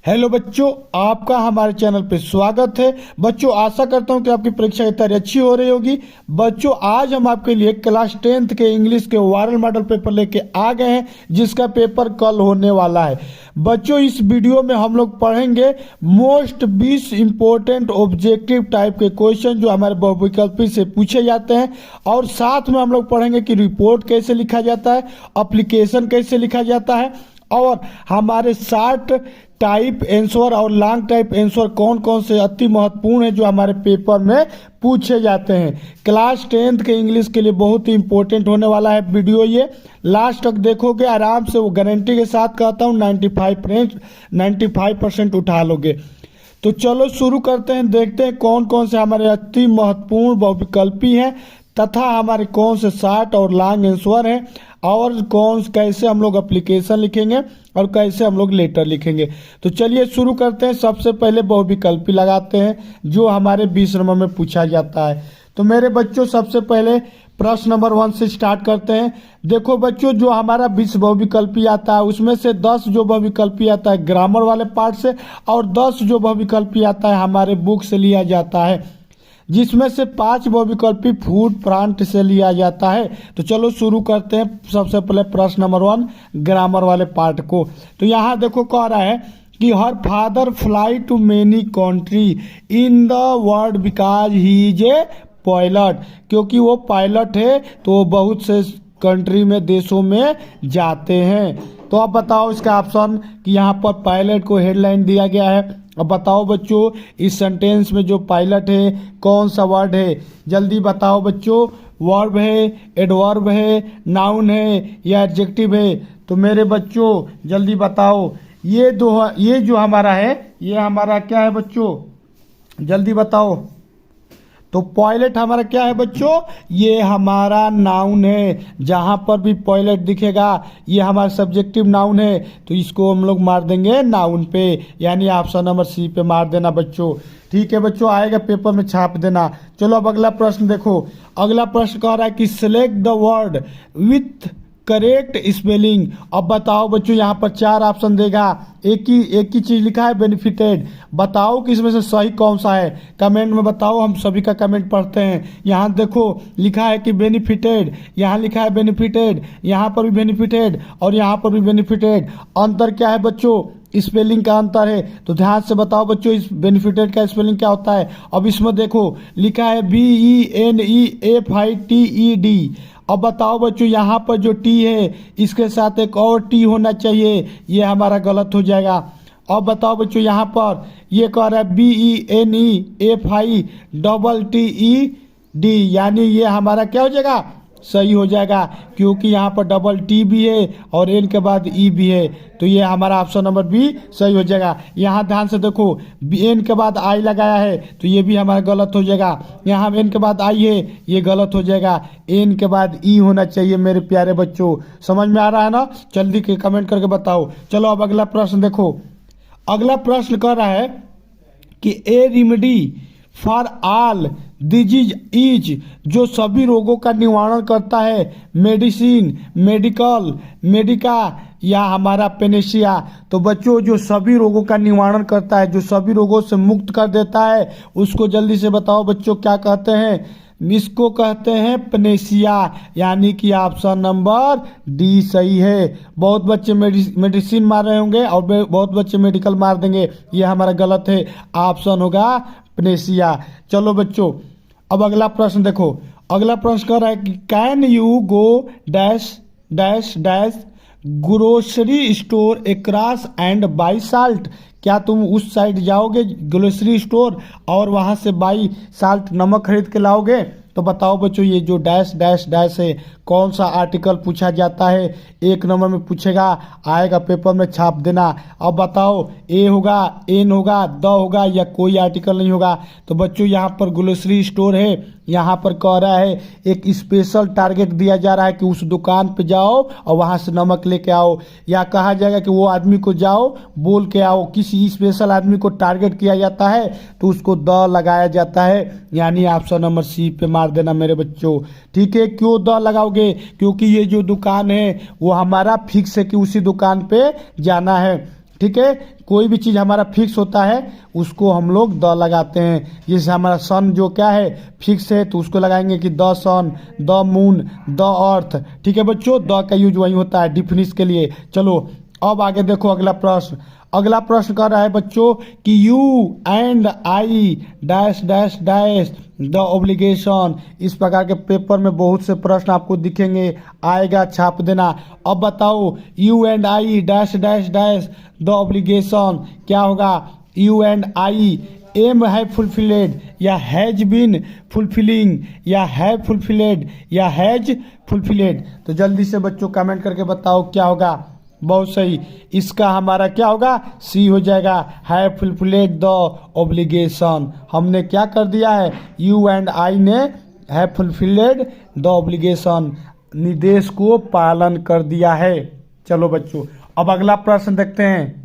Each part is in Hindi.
हेलो बच्चों, आपका हमारे चैनल पे स्वागत है। बच्चों, आशा करता हूं कि आपकी परीक्षा की तैयारी अच्छी हो रही होगी। बच्चों, आज हम आपके लिए क्लास 10th के इंग्लिश के वायरल मॉडल पेपर लेके आ गए हैं, जिसका पेपर कल होने वाला है। बच्चों, इस वीडियो में हम लोग पढ़ेंगे मोस्ट 20 इंपॉर्टेंट ऑब्जेक्टिव टाइप के क्वेश्चन जो हमारे बहुविकल्पी से पूछे जाते हैं, और साथ में हम लोग पढ़ेंगे कि रिपोर्ट कैसे लिखा जाता है, एप्लीकेशन कैसे लिखा जाता है, और हमारे शॉर्ट टाइप आंसर और लॉन्ग टाइप आंसर कौन कौन से अति महत्वपूर्ण है जो हमारे पेपर में पूछे जाते हैं। क्लास 10th के इंग्लिश के लिए बहुत ही इंपॉर्टेंट होने वाला है वीडियो। ये लास्ट तक देखोगे आराम से, वो गारंटी के साथ कहता हूँ 95% उठा लोगे। तो चलो शुरू करते हैं, देखते हैं कौन कौन से हमारे अति महत्वपूर्ण बहुविकल्पी हैं तथा हमारे कौन से शॉर्ट और लॉन्ग आंसर हैं, और कैसे हम लोग एप्लीकेशन लिखेंगे और कैसे हम लोग लेटर लिखेंगे। तो चलिए शुरू करते हैं। सबसे पहले बहुविकल्पी लगाते हैं जो हमारे 20 नंबर में पूछा जाता है। तो मेरे बच्चों, सबसे पहले प्रश्न नंबर 1 से स्टार्ट करते हैं। देखो बच्चों, जो हमारा 20 बहुविकल्पी आता है उसमें से 10 जो बहुविकल्पी आता है ग्रामर वाले पार्ट से, और 10 जो बहुविकल्पी आता है हमारे बुक से लिया जाता है, जिसमें से 5 बहुविकल्पी फूड प्लांट से लिया जाता है। तो चलो शुरू करते हैं। सबसे पहले प्रश्न नंबर 1 ग्रामर वाले पार्ट को। तो यहाँ देखो कह रहा है कि her father fly to many country in the world because he is a pilot. क्योंकि वो पायलट है तो वो बहुत से कंट्री में, देशों में जाते हैं। तो अब बताओ इसका ऑप्शन कि यहाँ पर पायलट को हेडलाइन दिया गया है। अब बताओ बच्चों, इस सेंटेंस में जो पायलट है कौन सा वर्ड है, जल्दी बताओ बच्चों। वर्ब है, एडवर्ब है, नाउन है या एडजेक्टिव है? तो मेरे बच्चों जल्दी बताओ। ये जो हमारा है, ये हमारा क्या है बच्चों, जल्दी बताओ। तो पायलट हमारा क्या है बच्चों, ये हमारा नाउन है। जहां पर भी पायलट दिखेगा ये हमारा सब्जेक्टिव नाउन है, तो इसको हम लोग मार देंगे नाउन पे, यानी ऑप्शन नंबर सी पे मार देना बच्चों। ठीक है बच्चों, आएगा पेपर में छाप देना। चलो अब अगला प्रश्न देखो। अगला प्रश्न कह रहा है कि select the word with correct spelling. अब बताओ बच्चों, यहाँ पर 4 ऑप्शन देगा, एक ही चीज लिखा है बेनिफिटेड। बताओ कि इसमें से सही कौन सा है, कमेंट में बताओ, हम सभी का कमेंट पढ़ते हैं। यहाँ देखो लिखा है कि बेनिफिटेड, यहाँ लिखा है बेनिफिटेड, यहाँ पर भी बेनिफिटेड और यहाँ पर भी बेनिफिटेड। अंतर क्या है बच्चों, स्पेलिंग का अंतर है। तो ध्यान से बताओ बच्चों इस बेनिफिटेड का स्पेलिंग क्या होता है। अब इसमें देखो लिखा है BENEFITED। अब बताओ बच्चों, यहाँ पर जो टी है इसके साथ एक और टी होना चाहिए, ये हमारा गलत हो जाएगा। अब बताओ बच्चों, यहाँ पर ये कह रहा है BENEFITED, यानी ये हमारा क्या हो जाएगा, सही हो जाएगा, क्योंकि यहाँ पर डबल टी भी है और एन के बाद ई भी है। तो ये हमारा ऑप्शन नंबर बी सही हो जाएगा। यहाँ ध्यान से देखो, एन के बाद आई लगाया है तो ये भी हमारा गलत हो जाएगा। यहाँ एन के बाद आई है, ये गलत हो जाएगा। एन के बाद ई होना चाहिए मेरे प्यारे बच्चों। समझ में आ रहा है ना? जल्दी के कमेंट करके बताओ। चलो अब अगला प्रश्न देखो। अगला प्रश्न कह रहा है कि ए remedy for all disease is, जो सभी रोगों का निवारण करता है, मेडिसिन, मेडिकल, मेडिका या हमारा पेनेशिया। तो बच्चों जो सभी रोगों का निवारण करता है, जो सभी रोगों से मुक्त कर देता है, उसको जल्दी से बताओ बच्चों क्या कहते हैं। इसको कहते हैं पेनेशिया, यानी कि ऑप्शन नंबर डी सही है। बहुत बच्चे मेडिसिन मार रहे होंगे और बहुत बच्चे मेडिकल मार देंगे, ये हमारा गलत है, ऑप्शन होगा पेनेशिया। चलो बच्चों अब अगला प्रश्न देखो। अगला प्रश्न कह रहा है कि can you go dash dash dash grocery store across and by salt. क्या तुम उस साइड जाओगे ग्रोसरी स्टोर और वहां से बाई साल्ट नमक खरीद के लाओगे? तो बताओ बच्चों, ये जो डैश डैश डैश है कौन सा आर्टिकल पूछा जाता है? 1 नंबर में पूछेगा, आएगा पेपर में छाप देना। अब बताओ ए होगा, एन होगा, द होगा या कोई आर्टिकल नहीं होगा? तो बच्चों यहाँ पर ग्रोसरी स्टोर है, यहाँ पर कह रहा है एक स्पेशल टारगेट दिया जा रहा है कि उस दुकान पे जाओ और वहां से नमक लेके आओ, या कहा जाएगा कि वो आदमी को जाओ बोल के आओ। किसी स्पेशल आदमी को टारगेट किया जाता है तो उसको द लगाया जाता है, यानी ऑप्शन नंबर सी पे मार देना मेरे बच्चों। ठीक है, क्यों द लगाओगे? क्योंकि ये जो दुकान है वो हमारा फिक्स है कि उसी दुकान पे जाना है। ठीक है, कोई भी चीज़ हमारा फिक्स होता है उसको हम लोग द लगाते हैं। जैसे हमारा सन जो क्या है फिक्स है तो उसको लगाएंगे कि the sun, the moon, the earth. ठीक है बच्चों, द का यूज वही होता है डिफिनिश के लिए। चलो अब आगे देखो अगला प्रश्न। अगला प्रश्न कर रहा है बच्चों कि you and I dash dash dash the obligation. इस प्रकार के पेपर में बहुत से प्रश्न आपको दिखेंगे, आएगा, छाप देना। अब बताओ you and I dash dash dash the obligation क्या होगा। यू एंड आई एम है फुलफिलेड या हैज बीन फुलफिलिंग या है फुलफिलेड या हैज फुलफिलेड। तो जल्दी से बच्चों कमेंट करके बताओ क्या होगा। बहुत सही, इसका हमारा क्या होगा, सी हो जाएगा, है फुलफिलेड द ऑब्लिगेशन। हमने क्या कर दिया है, यू एंड आई ने है फुलफिलेड द ऑब्लिगेशन, निर्देश को पालन कर दिया है। चलो बच्चों अब अगला प्रश्न देखते हैं।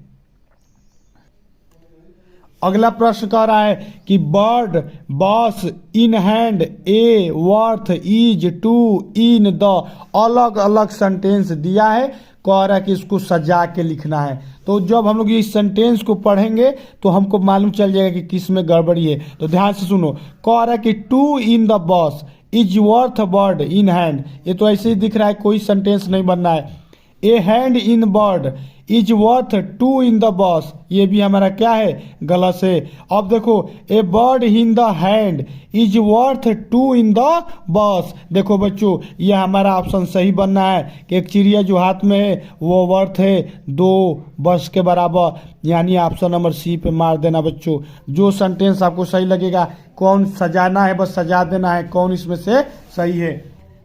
अगला प्रश्न कह रहा है कि bird boss in hand a worth is two in the, अलग अलग सेंटेंस दिया है, कह रहा है कि इसको सजा के लिखना है। तो जब हम लोग इस सेंटेंस को पढ़ेंगे तो हमको मालूम चल जाएगा कि किस में गड़बड़ी है। तो ध्यान से सुनो, कह रहा है कि two in the boss is worth bird in hand. ये तो ऐसे ही दिख रहा है, कोई सेंटेंस नहीं बनना है। A hand in bird is worth two in the boss, ये भी हमारा क्या है, गलत है। अब देखो a bird in the hand is worth two in the boss. देखो बच्चों ये हमारा ऑप्शन सही बनना है कि एक चिड़िया जो हाथ में है वो वर्थ है 2 बस के बराबर, यानी ऑप्शन नंबर सी पे मार देना बच्चों। जो सेंटेंस आपको सही लगेगा, कौन सजाना है बस सजा देना है, कौन इसमें से सही है।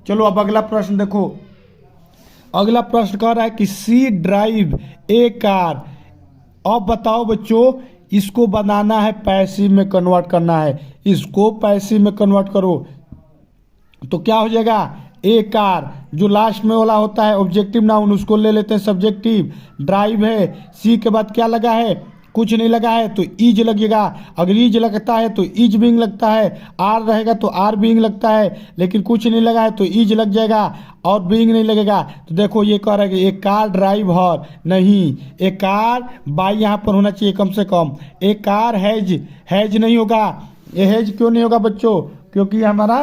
चलो अब अगला प्रश्न देखो। अगला प्रश्न कह रहा है कि सी ड्राइव ए कार। अब बताओ बच्चों, इसको बनाना है पैसिव में कन्वर्ट करना है, इसको पैसिव में कन्वर्ट करो तो क्या हो जाएगा, ए कार जो लास्ट में वाला होता है ऑब्जेक्टिव नाउन उसको ले लेते हैं सब्जेक्टिव। ड्राइव है, सी के बाद क्या लगा है, कुछ नहीं लगा है तो इज लगेगा, अगर इज लगता है तो इज बीइंग लगता है, आर रहेगा तो आर बीइंग लगता है, लेकिन कुछ नहीं लगा है तो इज लग जाएगा और बीइंग नहीं लगेगा। तो देखो ये कह रहा है कि ए कार ड्राइव हर, नहीं, ए कार बाई यहाँ पर होना चाहिए कम से कम। ए कार हैज, हैज नहीं होगा, ये हैज क्यों नहीं होगा बच्चों, क्योंकि हमारा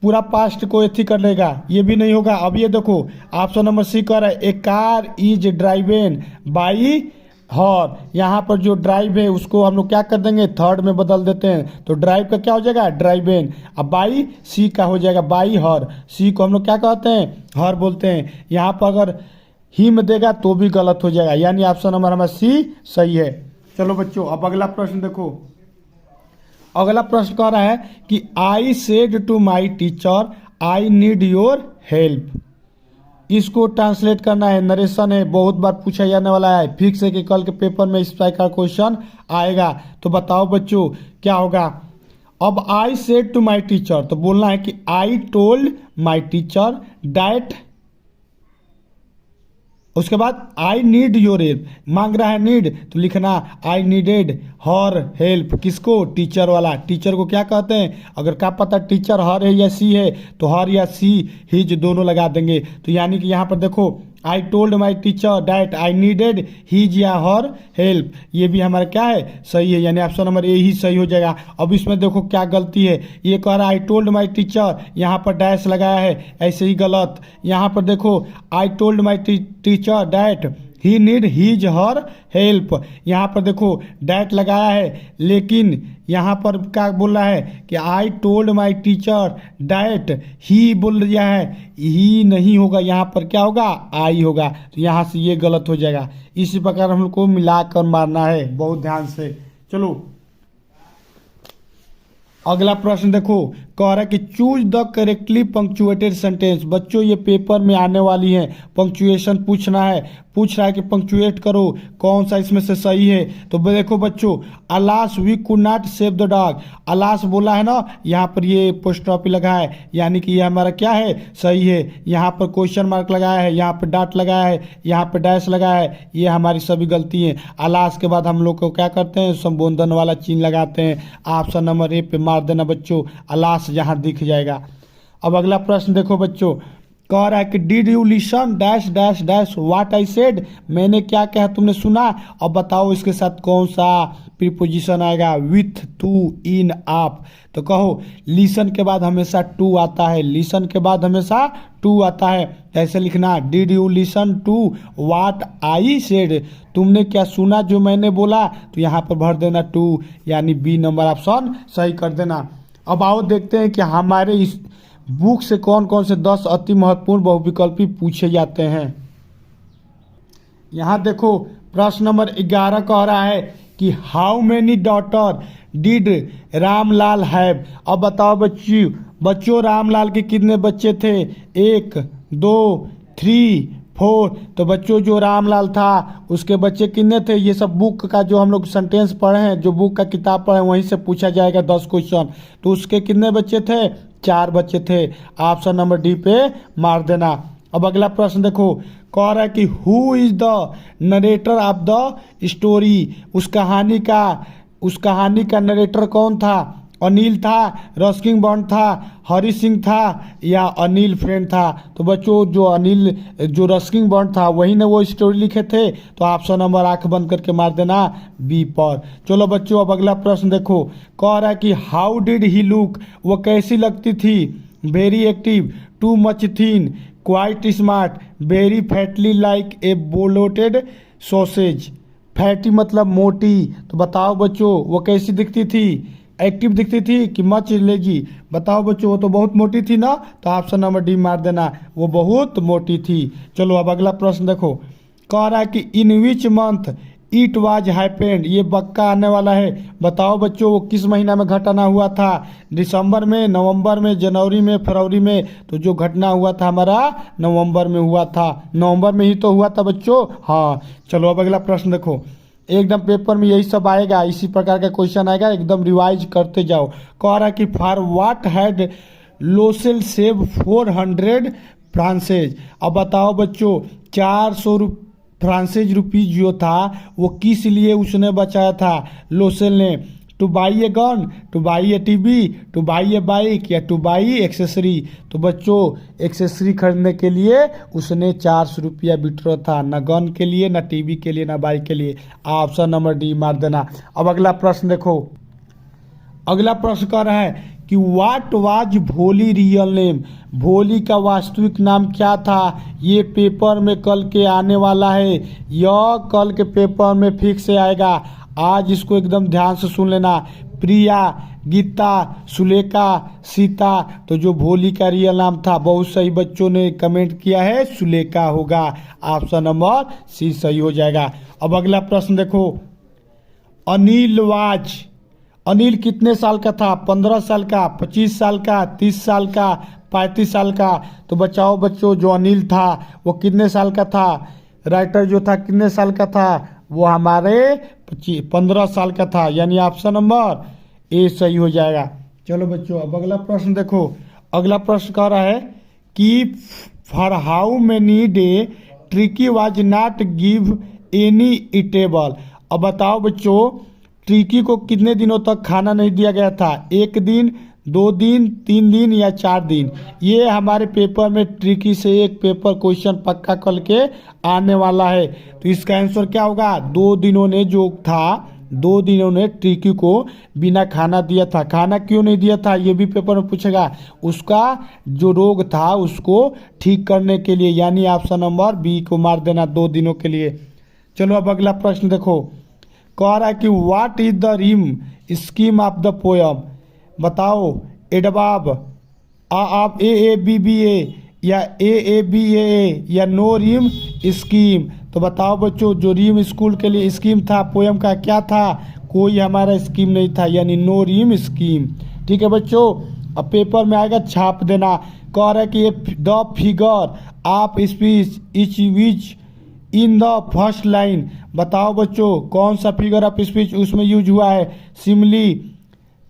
पूरा पास्ट को एथी कर लेगा, ये भी नहीं होगा। अब ये देखो ऑप्शन नंबर सी कह रहा है a car is driven by her, यहाँ पर जो ड्राइव है उसको हम लोग क्या कर देंगे, थर्ड में बदल देते हैं, तो ड्राइव का क्या हो जाएगा, ड्राइवेन। अब बाई सी का हो जाएगा बाई हर, सी को हम लोग क्या कहते हैं, हर बोलते हैं। यहाँ पर अगर ही में देगा तो भी गलत हो जाएगा, यानी ऑप्शन नंबर हमारा सी सही है। चलो बच्चों अब अगला प्रश्न देखो। अगला प्रश्न कह रहा है कि I said to my teacher I need your help. इसको ट्रांसलेट करना है, नरेशन है, बहुत बार पूछा जाने वाला है, फिक्स है कि कल के पेपर में इस टाइप का क्वेश्चन आएगा। तो बताओ बच्चों क्या होगा। अब I said to my teacher, तो बोलना है कि I told my teacher that, उसके बाद आई नीड योर हेल्प, मांग रहा है नीड तो लिखना आई नीडेड हर हेल्प। किसको, टीचर वाला, टीचर को क्या कहते हैं, अगर क्या पता टीचर हर है या सी है तो हर या सी हिज दोनों लगा देंगे। तो यानी कि यहाँ पर देखो I told my teacher that I needed his या हर हेल्प, ये भी हमारा क्या है, सही है, यानी ऑप्शन नंबर ए ही सही हो जाएगा। अब इसमें देखो क्या गलती है, ये कह रहा है आई टोल्ड माई टीचर, यहाँ पर डैश लगाया है, ऐसे ही गलत। यहाँ पर देखो I told my teacher that he need his her help, यहाँ पर देखो डैट लगाया है, लेकिन यहाँ पर क्या बोल रहा है कि I told my teacher that ही बोल दिया है, ही नहीं होगा, यहाँ पर क्या होगा, आई होगा, तो यहाँ से ये गलत हो जाएगा। इसी प्रकार हम लोग को मिलाकर मारना है, बहुत ध्यान से। चलो अगला प्रश्न देखो, कह रहा है कि choose the correctly punctuated sentence. बच्चों ये पेपर में आने वाली है, पंक्चुएशन पूछना है, पूछ रहा है कि पंक्चुएट करो कौन सा इसमें से सही है। तो देखो बच्चों, alas we could not save the dog, alas बोला है ना, यहाँ पर ये पोस्टॉपी लगा है, यानी कि ये हमारा क्या है, सही है। यहाँ पर क्वेश्चन मार्क लगाया है, यहाँ पर डॉट लगाया है, यहाँ पर डैश लगाया है, ये हमारी सभी गलती है। अलास के बाद हम लोग को क्या करते हैं, संबोधन वाला चिन्ह लगाते हैं। ऑप्शन नंबर ए पे मार देना बच्चों, अलास यहाँ दिख जाएगा। अब अगला प्रश्न देखो बच्चों, कह रहा है कि did you listen dash dash dash what I said, मैंने क्या कहा तुमने सुना। अब बताओ इसके साथ कौन सा प्रीपोजिशन आएगा, विथ, टू, इन, आप। तो कहो लिसन के बाद हमेशा टू आता है, लिसन के बाद हमेशा टू आता है। ऐसे लिखना, did you listen to what I said, तुमने क्या सुना जो मैंने बोला। तो यहाँ पर भर देना टू, यानी बी नंबर ऑप्शन सही कर देना। अब आओ देखते हैं कि हमारे इस बुक से कौन कौन से 10 अति महत्वपूर्ण बहुविकल्पी पूछे जाते हैं। यहाँ देखो प्रश्न नंबर 11 कह रहा है कि how many daughter did Ramlal have. अब बताओ बच्चों रामलाल के कितने बच्चे थे, 1 2 3 4। तो बच्चों जो रामलाल था उसके बच्चे कितने थे, ये सब बुक का जो हम लोग सेंटेंस पढ़े हैं, जो बुक का किताब पढ़े हैं वहीं से पूछा जाएगा 10 क्वेश्चन। तो उसके कितने बच्चे थे, 4 बच्चे थे। ऑप्शन नंबर डी पे मार देना। अब अगला प्रश्न देखो, कह रहा है कि who is the narrator of the story, उस कहानी का नरेटर कौन था। अनिल था, रस्किन बॉन्ड था, हरी सिंह था या अनिल फ्रेंड था। तो बच्चों जो रस्किन बॉन्ड था वही ने वो स्टोरी लिखे थे। तो ऑप्शन नंबर आंख बंद करके मार देना बी पर। चलो बच्चों अब अगला प्रश्न देखो, कह रहा है कि हाउ डिड ही लुक, वो कैसी लगती थी। Very active, too much thin, quite smart, very fatly like a bloated sausage. Fatty मतलब मोटी। तो बताओ बच्चों वो कैसी दिखती थी, एक्टिव दिखती थी कि मच लेजी। बताओ बच्चों वो तो बहुत मोटी थी ना। तो ऑप्शन नंबर डी मार देना, वो बहुत मोटी थी। चलो अब अगला प्रश्न देखो, कह रहा है कि in which month it was happened, ये बक्का आने वाला है। बताओ बच्चों वो किस महीना में घटना हुआ था, दिसंबर में, नवंबर में, जनवरी में, फरवरी में। तो जो घटना हुआ था हमारा नवंबर में हुआ था, नवंबर में ही तो हुआ था बच्चों। हाँ चलो अब अगला प्रश्न देखो, एकदम पेपर में यही सब आएगा, इसी प्रकार का क्वेश्चन आएगा, एकदम रिवाइज करते जाओ। कह रहा है कि फॉर व्हाट हैड लोसेल सेव 400 फ्रांसेज। अब बताओ बच्चों 400 फ्रांसेज रुपीज जो था वो किस लिए उसने बचाया था लोसेल ने। Two by a gun, two by A TV, two by A bike या टू बाई एक्सेसरी। तो बच्चों एक्सेसरी खरीदने के लिए उसने 400 रुपया विड्रॉ था, ना गन के लिए, ना टीवी के लिए, ना बाइक के लिए। ऑप्शन नंबर डी मार देना। अब अगला प्रश्न देखो, अगला प्रश्न कह रहा है कि व्हाट वाज भोली रियल नेम, भोली का वास्तविक नाम क्या था। ये पेपर में कल के आने वाला है, यह कल के पेपर में फिक्स से आएगा। आज इसको एकदम ध्यान से सुन लेना, प्रिया, गीता, सुलेखा, सीता। तो जो भोली का रियल नाम था, बहुत सही बच्चों ने कमेंट किया है, सुलेखा होगा। ऑप्शन नंबर सी सही हो जाएगा। अब अगला प्रश्न देखो, अनिल कितने साल का था, 15 साल का, 25 साल का, 30 साल का, 35 साल का। तो बचाओ बच्चों जो अनिल था वो कितने साल का था, राइटर जो था कितने साल का था, वो हमारे 15 साल का था, यानी ऑप्शन नंबर ए सही हो जाएगा। चलो बच्चों अब अगला प्रश्न देखो, अगला प्रश्न कह रहा है कि for how many day tricky was not give any eatable. अब बताओ बच्चों ट्रिकी को कितने दिनों तक खाना नहीं दिया गया था, 1 दिन, 2 दिन, 3 दिन या 4 दिन। ये हमारे पेपर में ट्रिकी से एक पेपर क्वेश्चन पक्का कल के आने वाला है। तो इसका आंसर क्या होगा, 2 दिनों ने जो था, 2 दिनों ने ट्रिकी को बिना खाना दिया था। खाना क्यों नहीं दिया था ये भी पेपर में पूछेगा। उसका जो रोग था उसको ठीक करने के लिए, यानी ऑप्शन नंबर बी को मार देना, 2 दिनों के लिए। चलो अब अगला प्रश्न देखो, कह रहा है कि what is the rhyme scheme of the poem. बताओ एडबाब, आप ए बी बी ए या ए बी ए या नो रिम स्कीम। तो बताओ बच्चों जो रिम स्कूल के लिए स्कीम था पोयम का क्या था, कोई हमारा स्कीम नहीं था, यानी नो रिम स्कीम। ठीक है बच्चों, अब पेपर में आएगा छाप देना। कह रहा है कि the figure of speech etch which in the first line. बताओ बच्चों कौन सा फिगर ऑफ स्पीच उसमें यूज हुआ है, सिमली,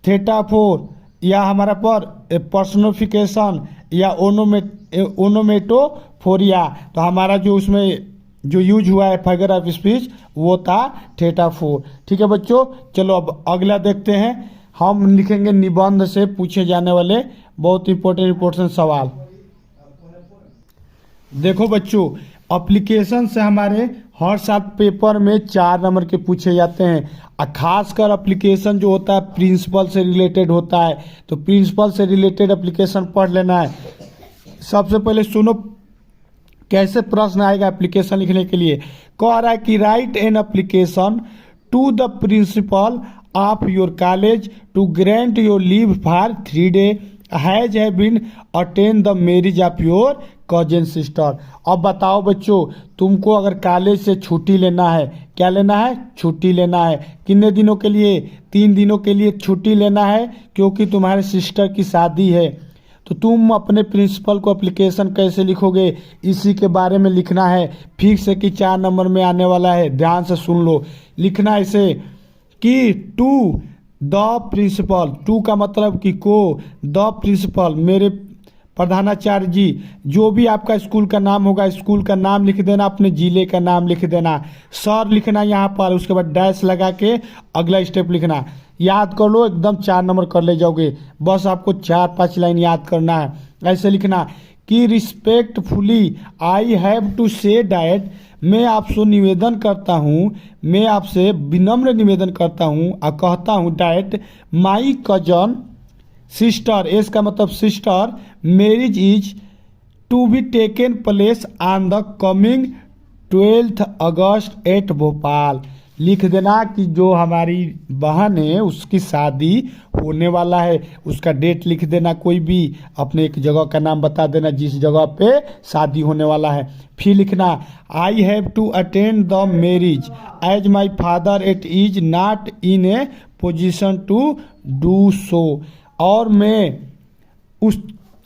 थेटाफोर या हमारा पर पर्सनिफिकेशन या ओनोमेटोफोरिया। तो हमारा जो उसमें जो यूज हुआ है फिगर ऑफ स्पीच वो था थेटाफोर। ठीक है बच्चों, चलो अब अगला देखते हैं। हम लिखेंगे निबंध से पूछे जाने वाले बहुत इंपॉर्टेंट सवाल। देखो बच्चों, एप्लीकेशन से हमारे हर साल पेपर में 4 नंबर के पूछे जाते हैं। खासकर एप्लीकेशन जो होता है प्रिंसिपल से रिलेटेड होता है, तो प्रिंसिपल से रिलेटेड एप्लीकेशन पढ़ लेना है। सबसे पहले सुनो कैसे प्रश्न आएगा एप्लीकेशन लिखने के लिए। कह रहा है कि write an application to the principal of your college to grant your leave for 3 days has been attend the marriage of your cousin sister. अब बताओ बच्चों, तुमको अगर कॉलेज से छुट्टी लेना है, क्या लेना है? छुट्टी लेना है। कितने दिनों के लिए? 3 दिनों के लिए छुट्टी लेना है, क्योंकि तुम्हारे सिस्टर की शादी है। तो तुम अपने प्रिंसिपल को एप्लीकेशन कैसे लिखोगे, इसी के बारे में लिखना है। फिक्स है कि 4 नंबर में आने वाला है, ध्यान से सुन लो। लिखना ऐसे कि टू द प्रिंसिपल, टू का मतलब कि को, द प्रिंसिपल मेरे प्रधानाचार्य जी, जो भी आपका स्कूल का नाम होगा स्कूल का नाम लिख देना, अपने जिले का नाम लिख देना, सर लिखना यहाँ पर, उसके बाद डैश लगा के अगला स्टेप लिखना। याद कर लो, एकदम 4 नंबर कर ले जाओगे। बस आपको 4-5 लाइन याद करना है। ऐसे लिखना कि respectfully I have to say that, मैं आपसे निवेदन करता हूँ, मैं आपसे विनम्र निवेदन करता हूँ और कहता हूँ that my cousin sister, S का मतलब sister, marriage is to be taken place on the coming 12 August at Bhopal. लिख देना कि जो हमारी बहन है उसकी शादी होने वाला है, उसका डेट लिख देना, कोई भी अपने एक जगह का नाम बता देना जिस जगह पे शादी होने वाला है। फिर लिखना I have to attend the marriage as my father it is not in a position to do so, और मैं उस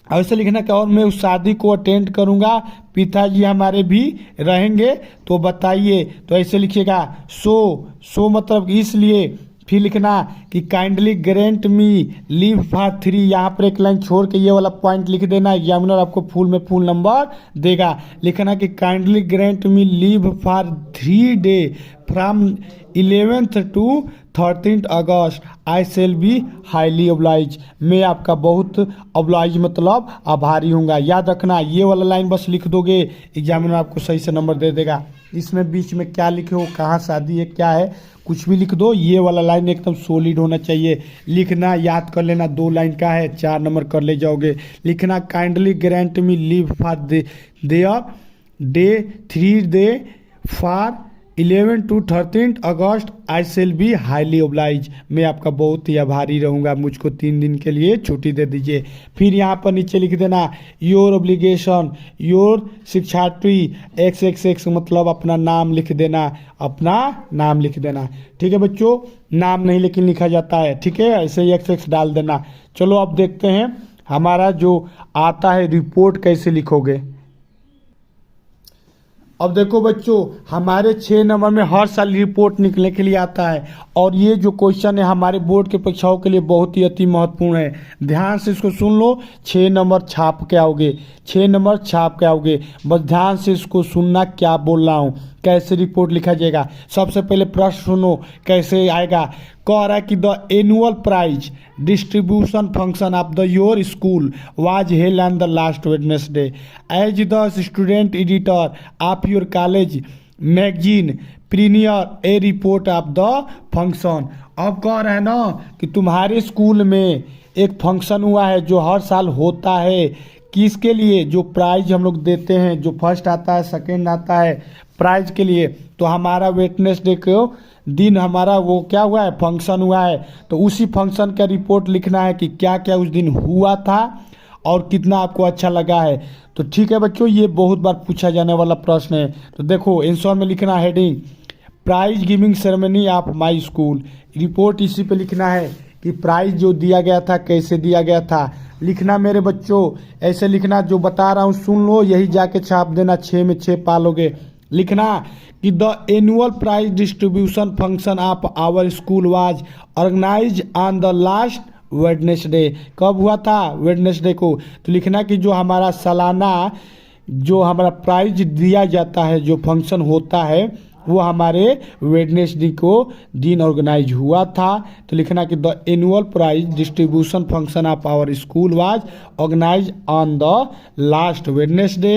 ऐसे लिखना कि और मैं उस शादी को अटेंड करूंगा, पिताजी हमारे भी रहेंगे, तो बताइए। तो ऐसे लिखिएगा सो मतलब इसलिए। फिर लिखना कि kindly grant me leave for 3, यहाँ पर एक लाइन छोड़ के ये वाला पॉइंट लिख देना, एग्जामिनर आपको फुल में फुल नंबर देगा। लिखना कि kindly grant me leave for 3 days from 11th to 13th August, I shall be highly oblige, मैं आपका बहुत ऑब्लाइज मतलब आभारी हूँगा। याद रखना, ये वाला लाइन बस लिख दोगे, एग्जामिनर आपको सही से नंबर दे देगा। इसमें बीच में क्या लिखे हो, कहाँ शादी है, क्या है, कुछ भी लिख दो, ये वाला लाइन एकदम सॉलिड होना चाहिए। लिखना याद कर लेना, 2 लाइन का है, 4 नंबर कर ले जाओगे। लिखना kindly grant me leave for there day 3 days for 11 to 13 August, I shall be highly oblige, मैं आपका बहुत ही आभारी रहूँगा, मुझको 3 दिन के लिए छुट्टी दे दीजिए। फिर यहाँ पर नीचे लिख देना योर ऑब्लिगेशन योर शिक्षार्थी XXX, मतलब अपना नाम लिख देना, अपना नाम लिख देना। ठीक है बच्चों, नाम नहीं लेकिन लिखा जाता है, ठीक है, ऐसे ही XX डाल देना। चलो अब देखते हैं हमारा जो आता है रिपोर्ट कैसे लिखोगे। अब देखो बच्चों, हमारे 6 नंबर में हर साल रिपोर्ट निकलने के लिए आता है, और ये जो क्वेश्चन है हमारे बोर्ड के परीक्षाओं के लिए बहुत ही अति महत्वपूर्ण है। ध्यान से इसको सुन लो, 6 नंबर छाप के आओगे, 6 नंबर छाप के आओगे। बस ध्यान से इसको सुनना, क्या बोल रहा हूँ, कैसे रिपोर्ट लिखा जाएगा। सबसे पहले प्रश्न सुनो कैसे आएगा। कह रहा है कि the annual prize distribution function of the your school was held on the last Wednesday as the student editor of your college magazine prepare a report of the function. अब कह रहे हैं ना कि तुम्हारे स्कूल में एक फंक्शन हुआ है जो हर साल होता है, किसके लिए? जो प्राइज हम लोग देते हैं, जो फर्स्ट आता है सेकंड आता है प्राइज के लिए। तो हमारा वेडनेसडे को दिन हमारा वो क्या हुआ है, फंक्शन हुआ है। तो उसी फंक्शन का रिपोर्ट लिखना है कि क्या क्या उस दिन हुआ था और कितना आपको अच्छा लगा है। तो ठीक है बच्चों, ये बहुत बार पूछा जाने वाला प्रश्न है। तो देखो आंसर में लिखना heading prize giving ceremony of my school, report इसी पे लिखना है कि प्राइज जो दिया गया था कैसे दिया गया था। लिखना मेरे बच्चों, ऐसे लिखना, जो बता रहा हूँ सुन लो, यही जाके छाप देना, 6 में 6 पालोगे। लिखना कि the annual prize distribution function of our school was organise on the last Wednesday, कब हुआ था? वेडनेसडे को। तो लिखना कि जो हमारा सालाना जो हमारा प्राइज दिया जाता है, जो फंक्शन होता है वो हमारे वेडनेसडे को दिन ऑर्गेनाइज हुआ था। तो लिखना कि the annual prize distribution function of our school was organise on the last Wednesday.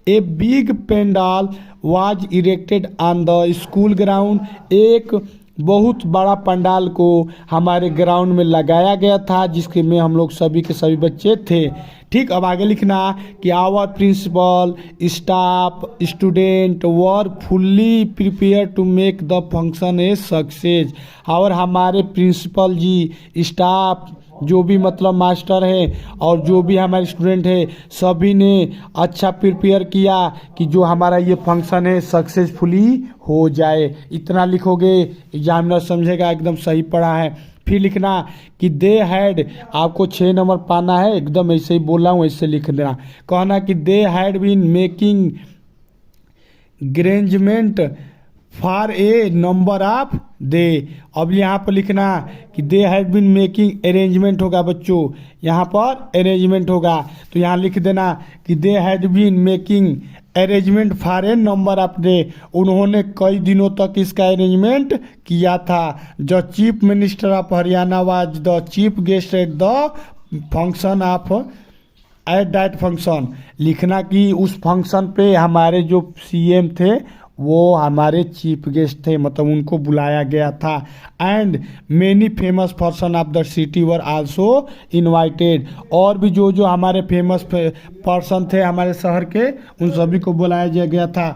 A big pandal was erected on the school ground. एक बहुत बड़ा पंडाल को हमारे ग्राउंड में लगाया गया था जिसके में हम लोग सभी के सभी बच्चे थे। ठीक, अब आगे लिखना कि our principal staff student were fully prepare to make the function a success. और हमारे प्रिंसिपल जी, स्टाफ जो भी मतलब मास्टर है और जो भी हमारे स्टूडेंट है, सभी ने अच्छा प्रिपेयर किया कि जो हमारा ये फंक्शन है सक्सेसफुली हो जाए। इतना लिखोगे, एग्जामिनर समझेगा एकदम सही पढ़ा है। फिर लिखना कि दे हैड, आपको 6 नंबर पाना है, एकदम ऐसे ही बोला हूँ ऐसे लिख देना। कहना कि they had been making arrangement for a number of day. अब यहाँ पर लिखना कि they had been making arrangement होगा बच्चों, यहाँ पर अरेंजमेंट होगा तो यहाँ लिख देना कि they had been making arrangement for a number of day. उन्होंने कई दिनों तक इसका अरेंजमेंट किया था। The chief minister of Haryana was the chief guest at the function of at that function. लिखना कि उस फंक्शन पे हमारे जो सीएम थे वो हमारे चीफ गेस्ट थे, मतलब उनको बुलाया गया था। And many famous person of the city were also invited. और भी जो जो हमारे फेमस पर्सन थे हमारे शहर के, उन सभी को बुलाया गया था।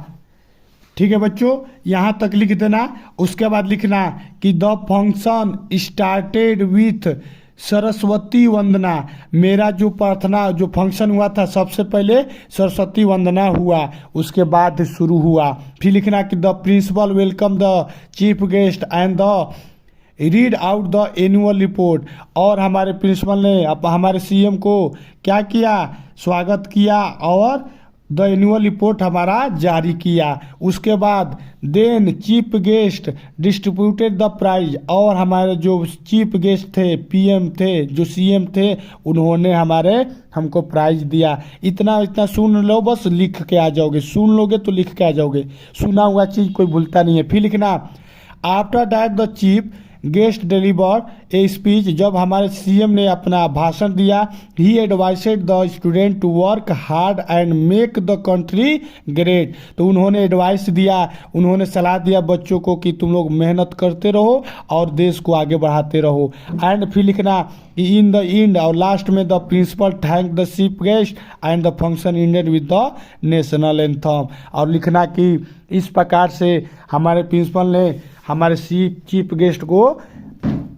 ठीक है बच्चों, यहाँ तक लिख देना। उसके बाद लिखना कि the function started with Saraswati Vandana. मेरा जो प्रार्थना जो फंक्शन हुआ था सबसे पहले सरस्वती वंदना हुआ, उसके बाद शुरू हुआ। फिर लिखना कि the principal welcome the chief guest and the read out the annual report. और हमारे प्रिंसिपल ने हमारे सीएम को क्या किया, स्वागत किया और द एनुअल रिपोर्ट हमारा जारी किया। उसके बाद then chief guest distributed the prize. और हमारे जो चीफ गेस्ट थे, पीएम थे, जो सीएम थे, उन्होंने हमको प्राइज दिया। इतना सुन लो, बस लिख के आ जाओगे, सुन लोगे तो लिख के आ जाओगे, सुना हुआ चीज़ कोई भूलता नहीं है। फिर लिखना after that the chief guest deliver a speech. जब हमारे सीएम ने अपना भाषण दिया, he advised the student to work hard and make the country great. तो उन्होंने एडवाइस दिया, उन्होंने सलाह दिया बच्चों को कि तुम लोग मेहनत करते रहो और देश को आगे बढ़ाते रहो। एंड फिर लिखना कि इन द एंड और लास्ट में the principal thank the chief guest and the function ended with the national anthem. और लिखना कि इस प्रकार से हमारे प्रिंसिपल ने हमारे चीफ गेस्ट को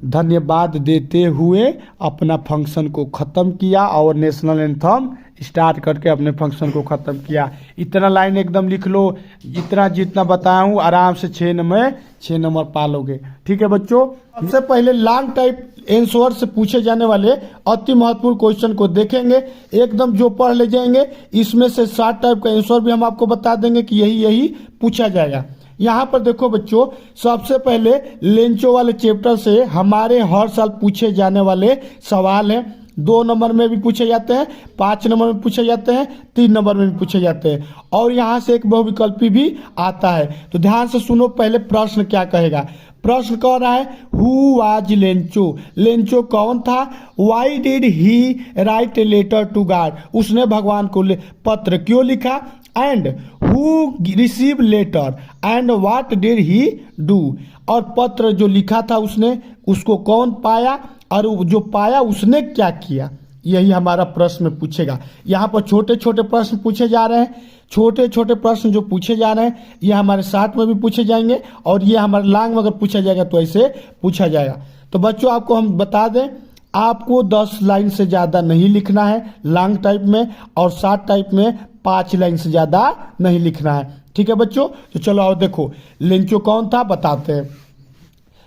धन्यवाद देते हुए अपना फंक्शन को ख़त्म किया और नेशनल एंथम स्टार्ट करके अपने फंक्शन को ख़त्म किया। इतना लाइन एकदम लिख लो, इतना जितना बताया हूँ आराम से 6 नंबर पा लोगे। ठीक है बच्चों, सबसे पहले लॉन्ग टाइप आंसर से पूछे जाने वाले अति महत्वपूर्ण क्वेश्चन को देखेंगे, एकदम जो पढ़ ले जाएंगे। इसमें से 7 टाइप का आंसर भी हम आपको बता देंगे कि यही पूछा जाएगा। यहाँ पर देखो बच्चों, सबसे पहले लेंचो वाले चैप्टर से हमारे हर साल पूछे जाने वाले सवाल हैं। 2 नंबर में भी पूछे जाते हैं, 5 नंबर में पूछे जाते हैं, 3 नंबर में भी पूछे जाते हैं और यहाँ से एक बहुविकल्पी भी आता है। तो ध्यान से सुनो, पहले प्रश्न क्या कहेगा। प्रश्न कह रहा है हु वाज लेंचो। लेंचो कौन था। Why did he write a letter to God. उसने भगवान को पत्र क्यों लिखा। And who receive letter and what did he do. और पत्र जो लिखा था उसने, उसको कौन पाया और जो पाया उसने क्या किया। यही हमारा प्रश्न में पूछेगा। यहाँ पर छोटे छोटे प्रश्न पूछे जा रहे हैं। छोटे छोटे प्रश्न जो पूछे जा रहे हैं ये हमारे 7 में भी पूछे जाएंगे और ये हमारे लॉन्ग में अगर पूछा जाएगा तो ऐसे पूछा जाएगा। तो बच्चों आपको हम बता दें, आपको 10 लाइन से ज़्यादा नहीं लिखना है लॉन्ग टाइप में और 7 टाइप में 5 लाइन से ज़्यादा नहीं लिखना है। ठीक है बच्चों, तो चलो और देखो लेंचो कौन था बताते हैं।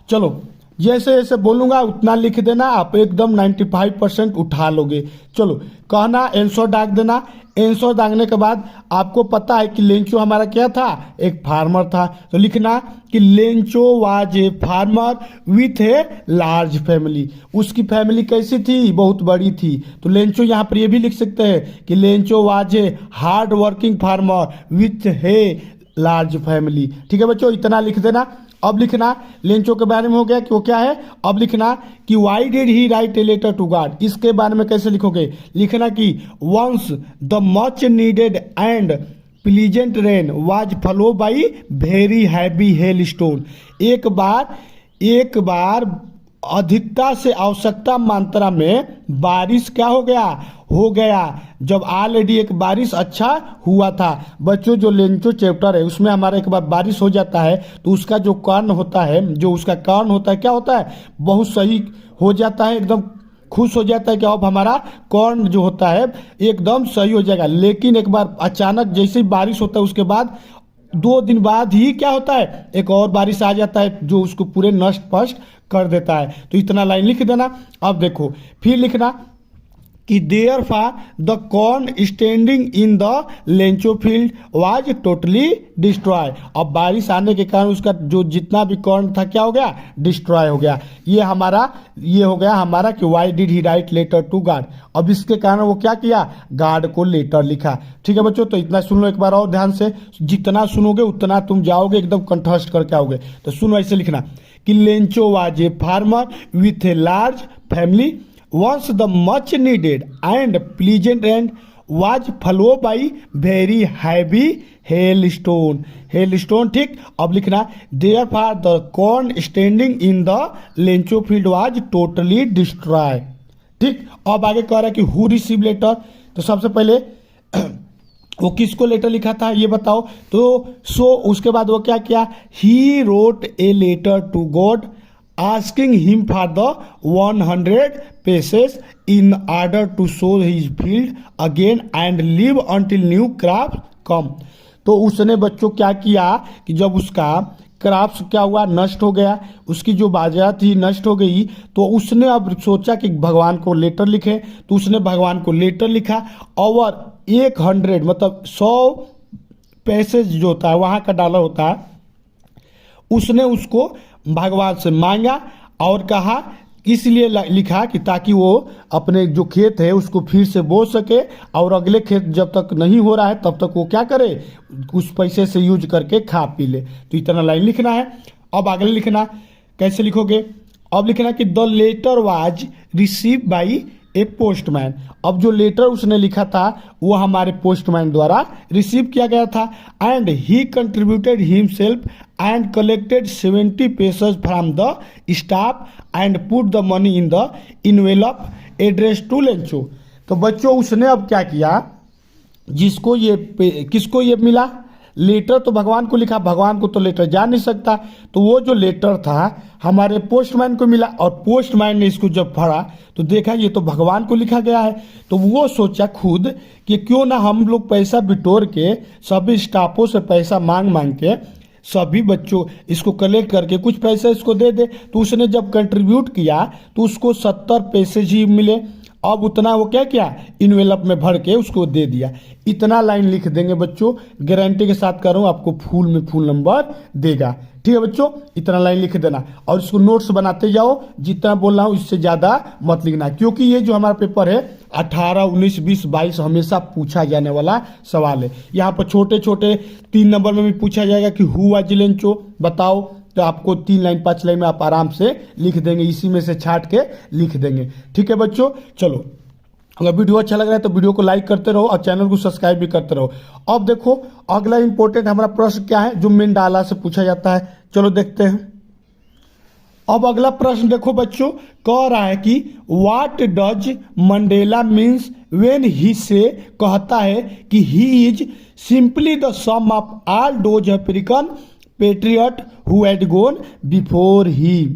चलो जैसे जैसे बोलूँगा उतना लिख देना, आप एकदम 95% उठा लोगे। चलो कहना आंसर डाल देना। आंसर डालने के बाद आपको पता है कि लेंचो हमारा क्या था, एक फार्मर था। तो लिखना कि Lencho was a farmer with a large family. उसकी फैमिली कैसी थी, बहुत बड़ी थी। तो लेंचो यहाँ पर ये भी लिख सकते हैं कि Lencho was a hard working farmer with a large family. ठीक है बच्चों, इतना लिख देना। अब लिखना लेंचो के बारे में हो गया कि वो क्या है। अब लिखना कि why did he write a letter to God, इसके बारे में कैसे लिखोगे। लिखना कि once the much needed and pleasant rain was follow by very heavy hail stone. एक बार अधिकता से आवश्यकता मात्रा में बारिश क्या हो गया जब ऑलरेडी एक बारिश अच्छा हुआ था। बच्चों जो लेंचो चैप्टर है उसमें हमारा एक बार बारिश हो जाता है तो उसका जो कारण होता है क्या होता है, बहुत सही हो जाता है, एकदम खुश हो जाता है कि अब हमारा कॉर्न जो होता है एकदम सही हो जाएगा। लेकिन एक बार अचानक जैसे ही बारिश होता है उसके बाद 2 दिन बाद ही क्या होता है, एक और बारिश आ जाता है जो उसको पूरे नष्ट पष्ट कर देता है। तो इतना लाइन लिख देना। अब देखो फिर लिखना कि therefore the corn standing in the Lencho field was totally destroy. अब बारिश आने के कारण उसका जो जितना भी कॉर्न था क्या हो गया, डिस्ट्रॉय हो गया। ये हो गया हमारा कि why did he write letter to God. अब इसके कारण वो क्या किया, गॉड को लेटर लिखा। ठीक है बच्चों, तो इतना सुन लो एक बार और ध्यान से, जितना सुनोगे उतना तुम जाओगे एकदम कंठस्थ करके आओगे। तो सुनो ऐसे लिखना कि Lencho was a farmer with a large family once the much needed and pleasant rain was followed by very heavy hailstone। ठीक। अब लिखना therefore the corn standing in the lencho field was totally destroyed। ठीक। अब आगे कह रहा है कि who received letter। तो सबसे पहले वो किसको लेटर लिखा था ये बताओ। तो उसके बाद वो क्या किया, he wrote a letter to God asking him for the 100 paces in order to sow his field again and live until new crop come। तो उसने बच्चों क्या किया कि जब उसका क्रॉप्स क्या हुआ, नष्ट हो गया, उसकी जो बाजार थी नष्ट हो गई, तो उसने अब सोचा कि भगवान को लेटर लिखे। तो उसने भगवान को लेटर लिखा और 100 मतलब 100 पैसेज जो होता है वहाँ का डॉलर होता है, उसने उसको भगवान से मांगा और कहा, इसलिए लिखा कि ताकि वो अपने जो खेत है उसको फिर से बो सके और अगले खेत जब तक नहीं हो रहा है तब तक वो क्या करे, उस पैसे से यूज करके खा पी ले। तो इतना लाइन लिखना है। अब आगे लिखना, कैसे लिखोगे। अब लिखना कि the letter was receive by a postman. अब जो लेटर उसने लिखा था वो हमारे पोस्टमैन द्वारा रिसीव किया गया था। And he contributed himself and collected 70 pesos from the staff and put the money in the envelope address to Lencho. तो बच्चों उसने अब क्या किया, किसको ये मिला लेटर, तो भगवान को लिखा, भगवान को तो लेटर जा नहीं सकता, तो वो जो लेटर था हमारे पोस्टमैन को मिला और पोस्टमैन ने इसको जब पढ़ा तो देखा ये तो भगवान को लिखा गया है। तो वो सोचा खुद कि क्यों ना हम लोग पैसा बिटोर के सभी स्टाफों से पैसा मांग के सभी बच्चों इसको कलेक्ट करके कुछ पैसा इसको दे दे। तो उसने जब कंट्रीब्यूट किया तो उसको 70 पैसे ही मिले। अब उतना वो क्या किया, इनवेलप में भर के उसको दे दिया। इतना लाइन लिख देंगे बच्चों, गारंटी के साथ कर रहा हूँ आपको फुल में फुल नंबर देगा। ठीक है बच्चों, इतना लाइन लिख देना और इसको नोट्स बनाते जाओ। जितना बोल रहा हूँ इससे ज़्यादा मत लिखना, क्योंकि ये जो हमारा पेपर है 18, 19, 20, 22 हमेशा पूछा जाने वाला सवाल है। यहाँ पर छोटे छोटे 3 नंबर में भी पूछा जाएगा कि हु वाज लेंचो बताओ, तो आपको 3 लाइन 5 लाइन में आप आराम से लिख देंगे, इसी में से छाट के लिख देंगे। ठीक है बच्चों, चलो अगर वीडियो अच्छा लग रहा है तो वीडियो को लाइक करते रहो और चैनल को सब्सक्राइब भी करते रहो। अब देखो अगला इंपॉर्टेंट हमारा प्रश्न क्या है जो मेंडाला से पूछा जाता है, चलो देखते हैं। अब अगला प्रश्न देखो बच्चों, कह रहा है कि what does Mandela means when he say, कहता है कि he is simply the sum of all those African patriot who had gone before him.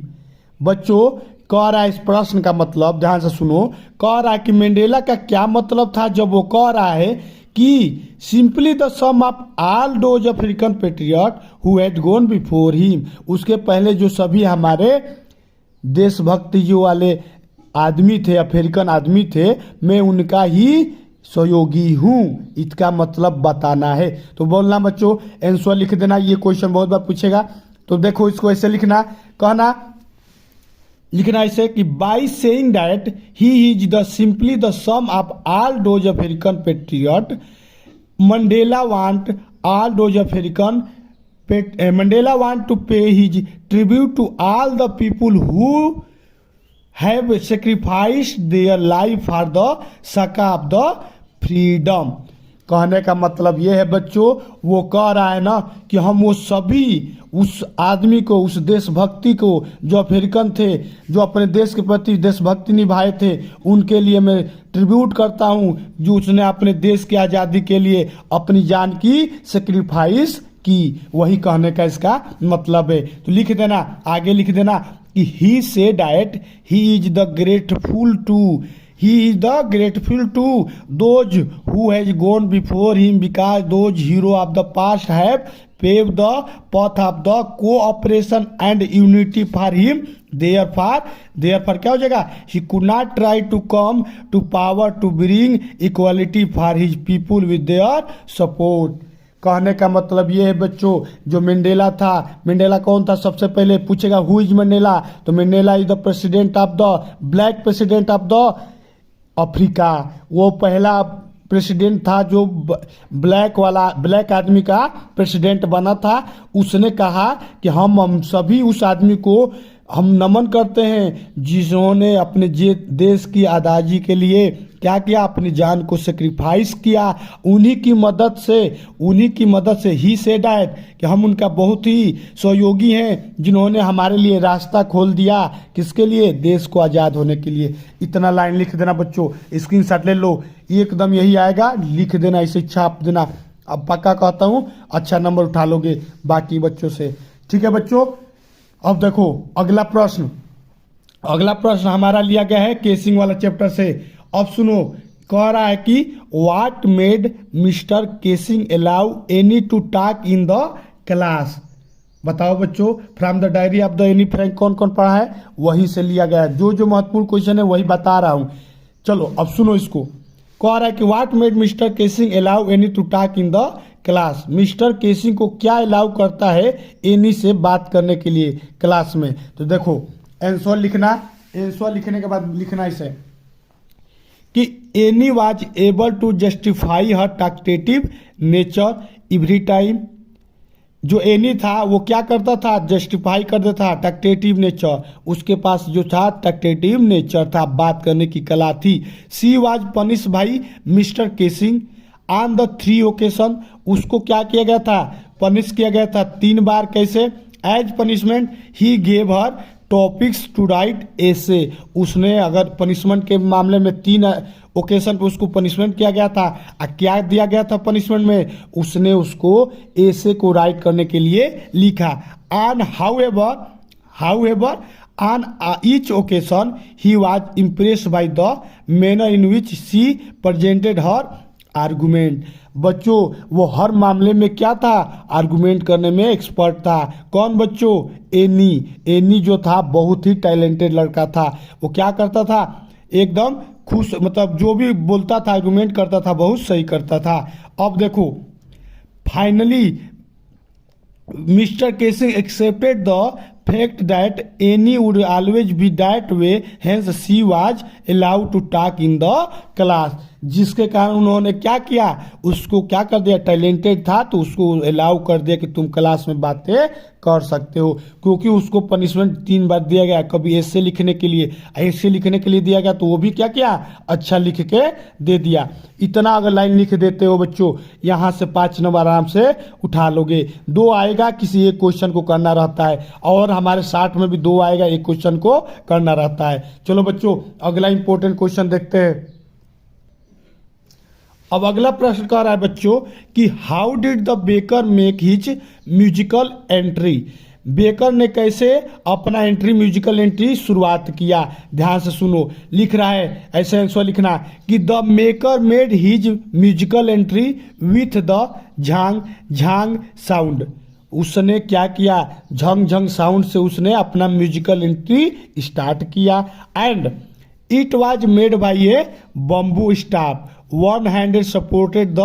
बच्चों कह रहा है इस प्रश्न का मतलब ध्यान से सुनो, कह रहा है कि मंडेला का क्या मतलब था जब वो कह रहा है कि simply the sum of all those African patriot who had gone before him, उसके पहले जो सभी हमारे देशभक्ति जो वाले आदमी थे, अफ्रीकन आदमी थे, मैं उनका ही सहयोगी हूँ, इसका मतलब बताना है। तो बोलना बच्चों, आंसर लिख देना, ये क्वेश्चन बहुत बार पूछेगा। तो देखो इसको ऐसे लिखना, लिखना ऐसे कि by saying that he is the simply the sum of all those African patriot Mandela want all those African. Mandela want to pay his tribute to all the people who have sacrificed their life for the sake of the freedom. कहने का मतलब ये है बच्चों, वो कह रहा है ना कि हम वो सभी उस आदमी को, उस देशभक्ति को जो अफ्रीकन थे, जो अपने देश के प्रति देशभक्ति निभाए थे, उनके लिए मैं ट्रिब्यूट करता हूँ, जो उसने अपने देश की आज़ादी के लिए अपनी जान की सेक्रीफाइस की। वही कहने का इसका मतलब है। तो लिख देना, आगे लिख देना कि he said that he is the grateful to, he is the grateful to those who has gone before him because those heroes of the past have paved the path of the cooperation and unity for him. Therefore क्या हो जाएगा, he could not try to come to power to bring equality for his people with their support. कहने का मतलब ये है बच्चों, जो मंडेला था, मंडेला कौन था, सबसे पहले पूछेगा हु इज मंडेला, तो Mandela is the president of the black president of the Africa. वो पहला प्रेसिडेंट था जो ब्लैक आदमी का प्रेसिडेंट बना था। उसने कहा कि हम सभी उस आदमी को हम नमन करते हैं जिन्होंने अपने देश की आज़ादी के लिए क्या किया, अपनी जान को सेक्रीफाइस किया। उन्हीं की मदद से ही सेड दैट कि हम उनका बहुत ही सहयोगी हैं, जिन्होंने हमारे लिए रास्ता खोल दिया, किसके लिए, देश को आज़ाद होने के लिए। इतना लाइन लिख देना बच्चों, स्क्रीनशॉट ले लो, एकदम यही आएगा, लिख देना, इसे छाप देना। अब पक्का कहता हूँ अच्छा नंबर उठा लोगे बाकी बच्चों से, ठीक है बच्चों। अब देखो अगला प्रश्न हमारा लिया गया है केसिंग वाला चैप्टर से। अब सुनो, कह रहा है कि what made mister casing allow any two talk in the class. बताओ बच्चों, from the diary of the Anne Frank कौन कौन पढ़ा है, वहीं से लिया गया है। जो महत्वपूर्ण क्वेश्चन है वही बता रहा हूं। चलो अब सुनो इसको। कह रहा है कि what made mister casing allow any two talk in the class. Mister casing को क्या अलाउ करता है एनी से बात करने के लिए क्लास में। तो देखो आंसर लिखना, आंसर लिखने के बाद लिखना इसे कि Anne was able to justify her talkative nature every time. जो एनी था वो क्या करता था, जस्टिफाई कर देता था टॉकटेटिव नेचर। उसके पास जो था टॉकटेटिव नेचर था, बात करने की कला थी। She was punish by mister casing on the 3 occasion. उसको क्या किया गया था, पनिश किया गया था 3 बार। कैसे, as punishment he gave her topics to write essay. उसने अगर पनिशमेंट के मामले में 3 ओकेशन पर उसको पनिशमेंट किया गया था। क्या दिया गया था पनिशमेंट में, उसने उसको एसे को राइट करने के लिए लिखा। On however on each occasion he was impressed by the manner in which she presented her argument. बच्चों वो हर मामले में क्या था, आर्गुमेंट करने में एक्सपर्ट था। कौन बच्चों, एनी जो था बहुत ही टैलेंटेड लड़का था। वो क्या करता था, एकदम खुश, मतलब जो भी बोलता था आर्गुमेंट करता था, बहुत सही करता था। अब देखो finally mister casing accepted the fact that Annie would always be that way, hence she was allowed to talk in the class। जिसके कारण उन्होंने क्या किया, उसको क्या कर दिया, टैलेंटेड था तो उसको अलाउ कर दिया कि तुम क्लास में बातें कर सकते हो। क्योंकि उसको पनिशमेंट 3 बार दिया गया, कभी ऐसे लिखने के लिए, ऐसे लिखने के लिए दिया गया, तो वो भी क्या किया, अच्छा लिख के दे दिया। इतना अगर लाइन लिख देते हो बच्चों, यहाँ से 5 नंबर आराम से उठा लोगे। 2 आएगा, किसी एक क्वेश्चन को करना रहता है, और हमारे 60 में भी 2 आएगा, एक क्वेश्चन को करना रहता है। चलो बच्चों अगला इंपॉर्टेंट क्वेश्चन देखते हैं। अब अगला प्रश्न कह रहा है बच्चों कि how did the baker make his musical entry. Baker ने कैसे अपना म्यूजिकल एंट्री शुरुआत किया। ध्यान से सुनो, लिख रहा है ऐसे आंसर लिखना कि the maker made his musical entry with the झांग झांग साउंड। उसने क्या किया, झंग झंग साउंड से उसने अपना म्यूजिकल एंट्री स्टार्ट किया। And it was made by a bamboo staff, one handed supported the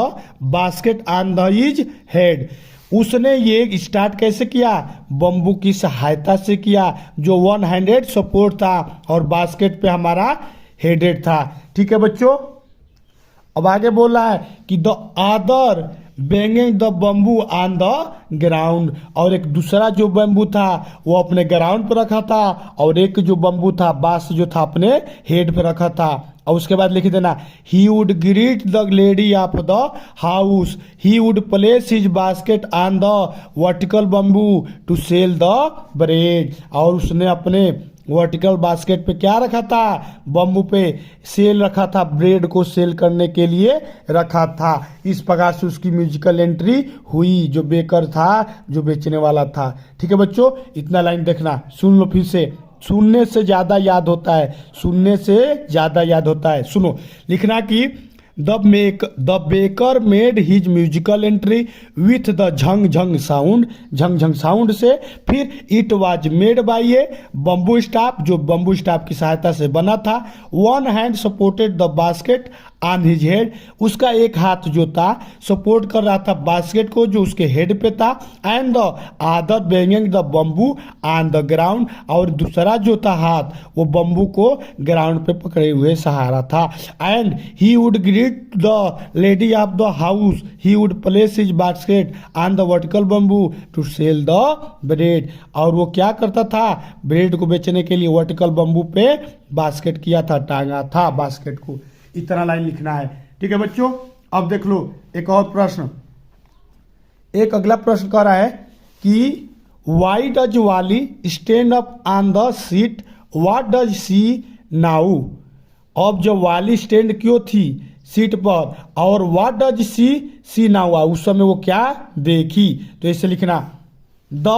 basket on the his head. उसने ये स्टार्ट कैसे किया, बम्बू की सहायता से किया, जो 1 हैंडेड सपोर्ट था और बास्केट पे हमारा हेडेड था। ठीक है बच्चों, अब आगे बोल रहा है कि the other banging the bamboo on the ground, और एक दूसरा जो बम्बू था वो अपने ग्राउंड पर रखा था, और एक जो बम्बू था बांस जो था अपने हेड पे रखा था। और उसके बाद लिख देना he would greet the lady of the house, he would place his basket on the vertical bamboo to sell the bread, और उसने अपने वर्टिकल बास्केट पे क्या रखा था, बम्बू पे सेल रखा था, ब्रेड को सेल करने के लिए रखा था। इस प्रकार से उसकी म्यूजिकल एंट्री हुई, जो बेकर था, जो बेचने वाला था। ठीक है बच्चों, इतना लाइन देखना, सुन लो फिर से, सुनने से ज़्यादा याद होता है, सुनने से ज़्यादा याद होता है। सुनो, लिखना कि the baker made his musical entry with the Jhang झंग साउंड, झंग झंग साउंड से। फिर it was made by a bamboo staff, जो बम्बू स्टाफ की सहायता से बना था। One hand supported the basket on his head, उसका एक हाथ जो था सपोर्ट कर रहा था बास्केट को जो उसके हेड पे था। And the other banging the bamboo on the ground, और दूसरा जो था हाथ वो बम्बू को ग्राउंड पे पकड़े हुए सहारा था। And he would greet the lady of the house, he would place his basket on the vertical bamboo to sell the bread, और वो क्या करता था, ब्रेड को बेचने के लिए वर्टिकल बम्बू पे बास्केट किया था, टांगा था बास्केट को। इतना लाइन लिखना है। ठीक है बच्चों, अब देख लो एक और प्रश्न, एक अगला प्रश्न कह रहा है कि वाई डज वाली stand up on the seat, what does she now. अब जब वाली स्टैंड क्यों थी सीट पर, और व्हाट डज सी नाउ, उस समय वो क्या देखी। तो ऐसे लिखना, the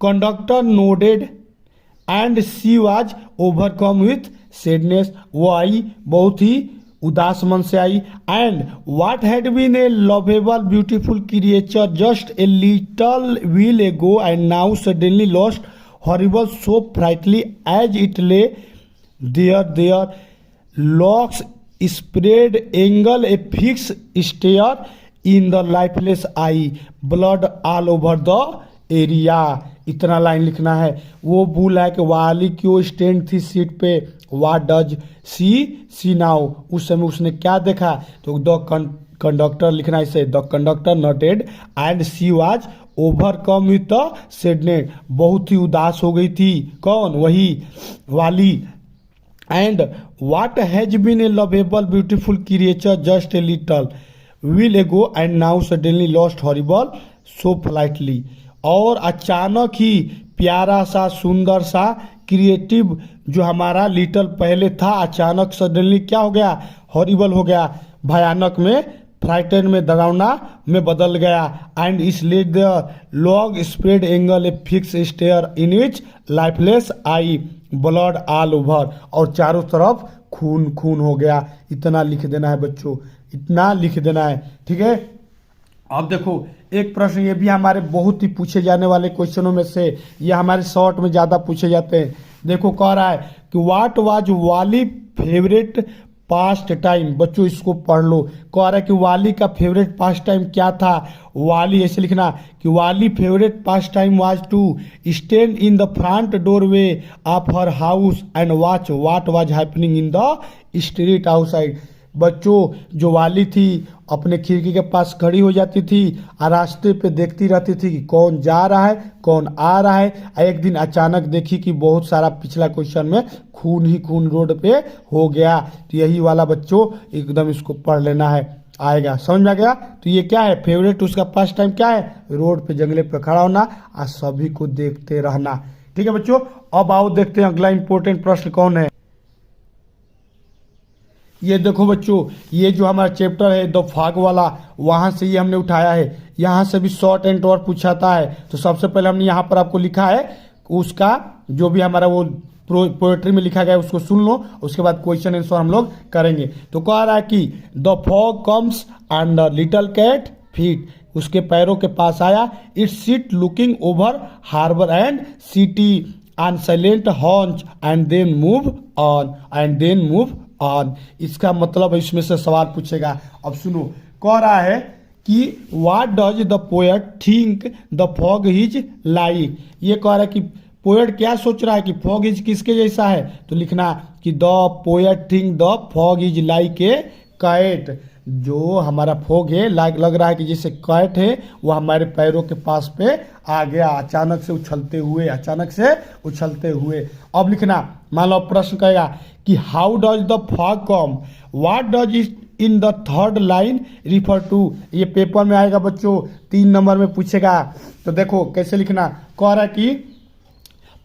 conductor nodded and she was overcome with sadness, वो आई बहुत ही उदास मन से आई। And what had been a lovable beautiful creature just a little while ago and now suddenly lost horrible so frightly as it lay there locks spread angle a fix stare in the lifeless eye blood all over the area. इतना लाइन लिखना है। वो भूल है कि वाली क्यों स्टैंड थी सीट पे, व्हाट डज सी नाउ, उस समय उसने क्या देखा। तो द कंडक्टर लिखना है इसे, the conductor noted and she was overcome with the sadness, बहुत ही उदास हो गई थी। कौन, वही वाली। And what has been a lovable beautiful creature just a little while ago and now suddenly lost horrible so flightly, और अचानक ही प्यारा सा सुंदर सा क्रिएटिव जो हमारा लिटल पहले था, अचानक सडनली क्या हो गया, हॉरिबल हो गया, भयानक में, फ्राइटन में, डरावना में बदल गया। And is let the long spread angle a fix stare in which lifeless eye blood all over, और चारों तरफ खून खून हो गया। इतना लिख देना है बच्चों, इतना लिख देना है। ठीक है, अब देखो एक प्रश्न ये भी हमारे बहुत ही पूछे जाने वाले क्वेश्चनों में से, ये हमारे शॉर्ट में ज़्यादा पूछे जाते हैं। देखो कह रहा है कि व्हाट वाज वाली फेवरेट पास्ट टाइम, बच्चों इसको पढ़ लो। कह रहा है कि वाली का फेवरेट पास्ट टाइम क्या था। वाली ऐसे लिखना कि Valli favourite pastime was to stand in the front doorway of her house and watch what was happening in the street outside. बच्चों जो वाली थी अपने खिड़की के पास खड़ी हो जाती थी और रास्ते पे देखती रहती थी कि कौन जा रहा है कौन आ रहा है। एक दिन अचानक देखी कि बहुत सारा, पिछला क्वेश्चन में खून ही खून रोड पे हो गया। तो यही वाला बच्चों एकदम इसको पढ़ लेना है, आएगा समझ में आ गया। तो ये क्या है, फेवरेट उसका पास्ट टाइम क्या है, रोड पे जंगले पे खड़ा होना और सभी को देखते रहना। ठीक है बच्चों, अब आओ देखते हैं अगला इंपॉर्टेंट प्रश्न कौन है। ये देखो बच्चों, ये जो हमारा चैप्टर है द फॉग वाला, वहां से ये हमने उठाया है। यहाँ से भी शॉर्ट एंड टॉर पूछाता है। तो सबसे पहले हमने यहाँ पर आपको लिखा है उसका जो भी हमारा वो पोएट्री में लिखा गया है उसको सुन लो, उसके बाद क्वेश्चन आंसर हम लोग करेंगे। तो कह रहा है कि the fog comes and the little cat feet, उसके पैरों के पास आया। It sit looking over harbour and city on silent haunch and then move on. इसका मतलब इसमें से सवाल पूछेगा। अब सुनो, कह रहा है कि what does the poet think the fog is like. ये कह रहा है कि पोएट क्या सोच रहा है कि फॉग इज किसके जैसा है। तो लिखना कि the poet think the fog is like a cat, जो हमारा फॉग है लग रहा है कि जैसे कैट है वो हमारे पैरों के पास पे आ गया अचानक से उछलते हुए। अब लिखना, मान लो प्रश्न कहेगा कि how does the fog come, what does it in the third line refer to. ये पेपर में आएगा बच्चों, 3 नंबर में पूछेगा। तो देखो कैसे लिखना, कह रहा है कि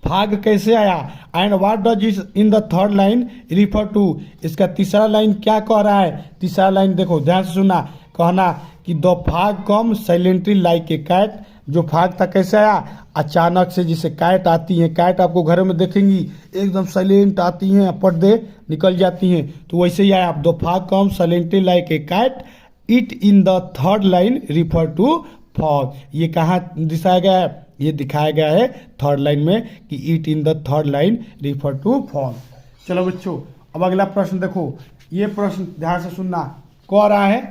फाग कैसे आया and what does it in the third line refer to. इसका तीसरा लाइन क्या कह रहा है, तीसरा लाइन देखो ध्यान से सुनना, कहना कि the fog come silently like a cat. जो फाग था कैसे आया, अचानक से, जिसे कैट आती है, कैट आपको घरों में देखेंगी एकदम साइलेंट आती हैं, पर्दे निकल जाती हैं, तो वैसे ही आया। The fog come silently like a cat, it in the third line refer to fog. ये कहाँ दिखाया गया है, ये दिखाया गया है थर्ड लाइन में कि it in the third line refer to fog. चलो बच्चों अब अगला प्रश्न देखो, ये प्रश्न ध्यान से सुनना, कह रहा है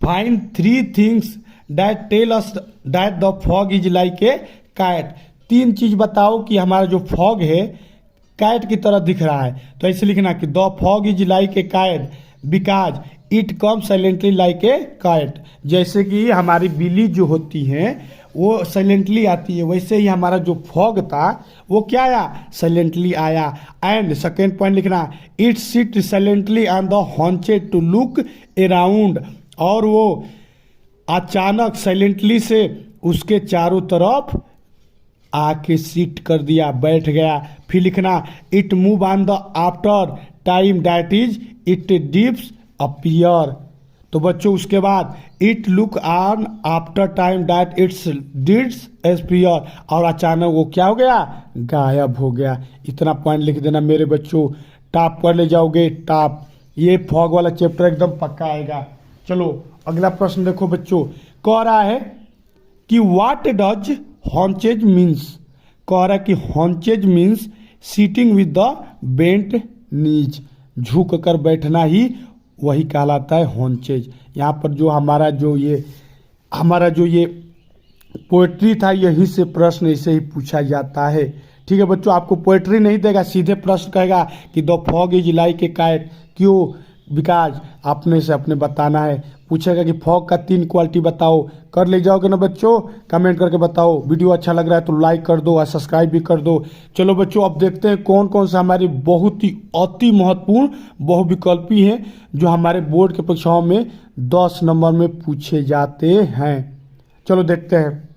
find 3 things that tell us that the fog is like a cat. 3 चीज बताओ कि हमारा जो फॉग है कैट की तरह दिख रहा है। तो ऐसे लिखना कि the fog is like a cat because it come silently like a cat. जैसे कि हमारी बिल्ली जो होती हैं वो साइलेंटली आती है, वैसे ही हमारा जो फॉग था वो क्या आया, साइलेंटली आया। एंड सेकेंड पॉइंट लिखना, it sit silently on the haunched to look around. और वो अचानक साइलेंटली से उसके चारों तरफ आके सीट कर दिया, बैठ गया। फिर लिखना, it move on the after time that is it disappears. तो बच्चों उसके बाद it look on after time that it's disappears, और अचानक वो क्या हो गया, गायब हो गया। इतना पॉइंट लिख देना मेरे बच्चों, टॉप पर ले जाओगे टॉप। ये फॉग वाला चैप्टर एकदम पक्का आएगा। चलो अगला प्रश्न देखो बच्चों, कह रहा है कि व्हाट डज हॉन्चेज मीन्स। कह रहा है कि haunches means sitting with the bent knees, झुक कर बैठना ही वही कहलाता है हॉन्चेज। यहाँ पर जो हमारा जो ये पोएट्री था, यहीं से प्रश्न ऐसे ही पूछा जाता है। ठीक है बच्चों, आपको पोएट्री नहीं देगा, सीधे प्रश्न कहेगा कि the fog is like a cat, क्यों, बिकॉज आपने से अपने बताना है। पूछेगा कि फॉग का 3 क्वालिटी बताओ, कर ले जाओगे ना बच्चों, कमेंट करके बताओ। वीडियो अच्छा लग रहा है तो लाइक कर दो और सब्सक्राइब भी कर दो। चलो बच्चों अब देखते हैं कौन कौन सा हमारी बहुत ही अति महत्वपूर्ण बहुविकल्पी हैं जो हमारे बोर्ड के परीक्षाओं में 10 नंबर में पूछे जाते हैं। चलो देखते हैं।